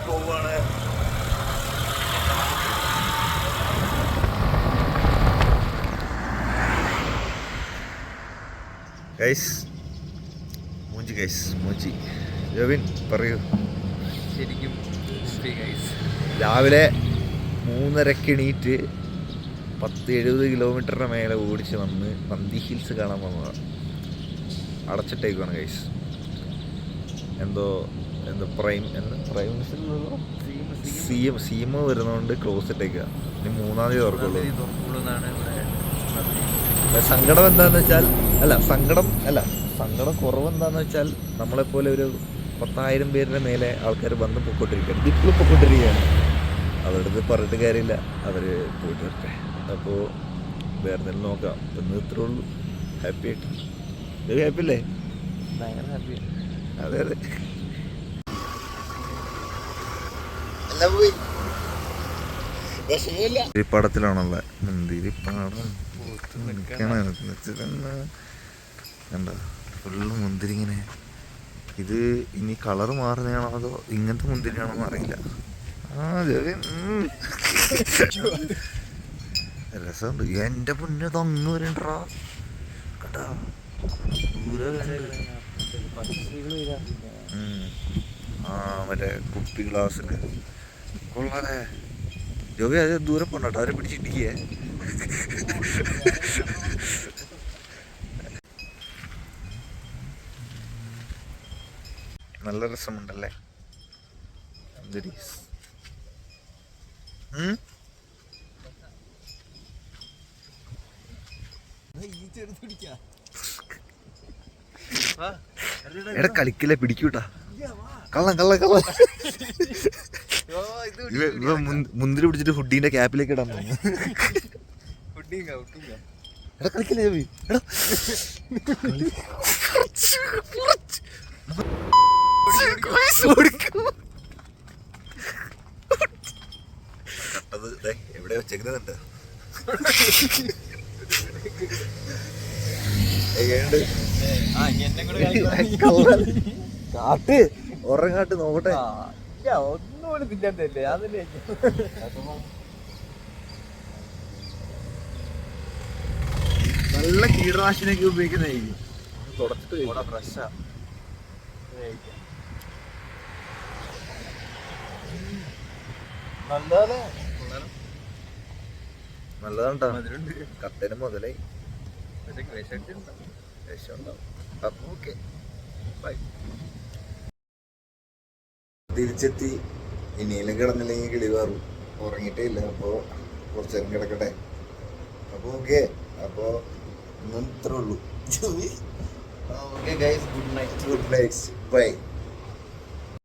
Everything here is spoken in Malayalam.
പോവാണ്. ഗൈസ് മൂഞ്ചി രവിൻ പറയൂ. ശരിക്കും രാവിലെ 3:30 എണീറ്റ് 70 കിലോമീറ്ററിന് മേലെ ഓടിച്ച് വന്ന് നന്ദി ഹിൽസ് കാണാൻ വന്നതാണ്. അടച്ചിട്ടേക്കുവാണ് ഗൈസ്. എന്തോ പ്രൈം സീമ വരുന്നതുകൊണ്ട് ക്ലോസ് ഇട്ടേക്കുക. ഇനി 3-ാം തീയതി തുറക്കുള്ളൂ. സങ്കടം എന്താന്ന് വെച്ചാൽ സങ്കടം കുറവെന്താന്ന് വെച്ചാൽ നമ്മളെപ്പോലെ ഒരു 10,000 പേരുടെ മേലെ ആൾക്കാർ വന്ന് പൊക്കോണ്ടിരിക്കുകയാണ്. ഇപ്പോഴും പൊക്കോണ്ടിരിക്കുകയാണ്. അവരുടെ അടുത്ത് പറഞ്ഞിട്ട് കാര്യമില്ല, അവർ പോയിട്ട് വരട്ടെ. അപ്പോൾ വേറെ എന്തെങ്കിലും നോക്കാം. ഇന്ന് ഇത്രേ ഉള്ളൂ. ഹാപ്പി ആയിട്ട് ഹാപ്പി അല്ലേ? ഭയങ്കര ഹാപ്പി. അതെ പടത്തിലാണുള്ള മുന്തിരിപ്പാടം കണ്ടോ ഫുള്ള് മുന്തിരി ഇങ്ങനെ. ഇത് ഇനി കളറ് മാറുന്നതാണോ അതോ ഇങ്ങനത്തെ മുന്തിരിയാണോ എന്ന് അറിയില്ല. രസമുണ്ട്. എൻ്റെ പുണ്യത് അങ്ങ് വരണ്ടാ കേട്ടാ. മറ്റേ കുപ്പി ഗ്ലാസ്സിൽ കൊള്ളാതെ ജോബി. അത് ദൂരെ പോണ്ടോ, അവരെ പിടിച്ചിട്ടിരിക്കേ. നല്ല രസമുണ്ടല്ലേ അന്തരീക്ഷം. എടാ കളിക്കില്ല, പിടിക്കൂട്ടാ. കള്ളം മുന്തിരി പിടിച്ചിട്ട് ഹുഡീന്റെ ക്യാപ്പിലേക്ക് ഇടാൻ തോന്നുന്നു. എടാ കളിക്കില്ല ജോബി. എടാ എവിടെ വെച്ചേക്കുന്നുണ്ട്. കാട്ട് ഉറങ്ങാട്ട് നോക്കട്ടെ. ഒന്നുകൂടി തിന്നാത്തല്ലേ അതല്ലേ. നല്ല കീടനാശിനിയൊക്കെ ഉപയോഗിക്കുന്നതായിരിക്കും. തുടച്ചിട്ട് ഫ്രഷാ. നല്ലതാണ്ടാ. കട്ടന് മുതലായി തിരിച്ചെത്തി. ഇനിയിലും കിടന്നില്ലെങ്കിൽ കിളി വേറും. ഉറങ്ങിയിട്ടേ ഇല്ല. അപ്പോൾ കുറച്ച് നേരം കിടക്കട്ടെ. അപ്പോൾ ഓക്കെ. അപ്പോൾ ഇന്നും ഇത്രേ ഉള്ളൂ. Okay guys, good night. By.